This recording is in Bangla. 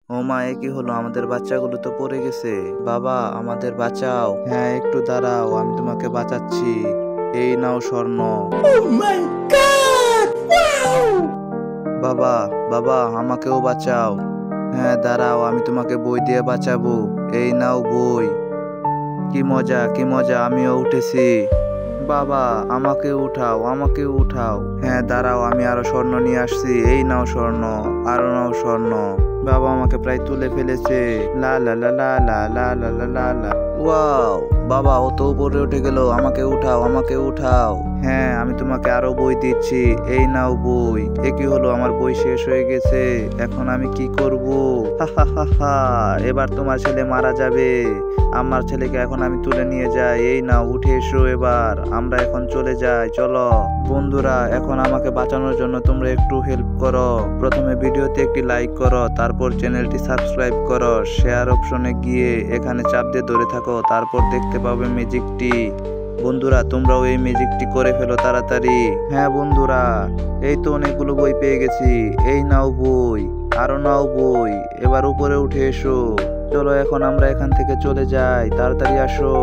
ও মা, এ কি হলো? আমাদের বাচ্চাগুলো তো পড়ে গেছে। বাবা, আমাদের বাঁচাও। হ্যাঁ, একটু দাঁড়াও, আমি তোমাকে বাঁচাচ্ছি। এই নাও স্বর্ণ। বাবা, বাবা, আমাকেও বাঁচাও। হ্যাঁ, দাঁড়াও, আমি তোমাকে বই দিয়ে বাঁচাবো। এই নাও বই। কি মজা, কি মজা, আমিও উঠেছি। বাবা, আমাকে উঠাও, আমাকে উঠাও। হ্যাঁ, দাঁড়াও, আমি আরো স্বর্ণ নিয়ে আসছি। এই নাও স্বর্ণ, আরো নাও স্বর্ণ। বাবা আমাকে প্রায় তুলে ফেলেছে। লা লা লা লা লা লা লা লা লা লা। ওয়াও, বাবা ও তো উপরে উঠে গেল। আমাকে উঠাও, আমাকে উঠাও। হ্যাঁ, আমি তোমাকে আরো বই দিচ্ছি। এই নাও বই। এ কি হলো? আমার বই শেষ হয়ে গেছে। এখন আমি কি করব? হা হা হা হা, এবার তোমার ছেলে মারা যাবে। আমার ছেলেকে এখন আমি তুলে নিয়ে যাই। এই নাও, উঠে এসো। এবার আমরা এখন চলে যাই, চলো। বন্ধুরা, এখন আমাকে বাঁচানোর জন্য তোমরা একটু হেল্প করো। প্রথমে ভিডিওতে একটি লাইক করো, তারপর চ্যানেলটি সাবস্ক্রাইব করো। শেয়ার অপশনে গিয়ে এখানে চাপ দিয়ে ধরে থাকো, তারপর দেখতে পাবে ম্যাজিকটি। বন্ধুরা, তোমরাও এই ম্যাজিকটি করে ফেলো তাড়াতাড়ি। হ্যাঁ বন্ধুরা, এই তো অনেকগুলো বই পেয়ে গেছি। এই নাও বই, আরো নাও বই। এবার উপরে উঠে এসো। চলো এখন আমরা এখান থেকে চলে যাই, তাড়াতাড়ি আসো।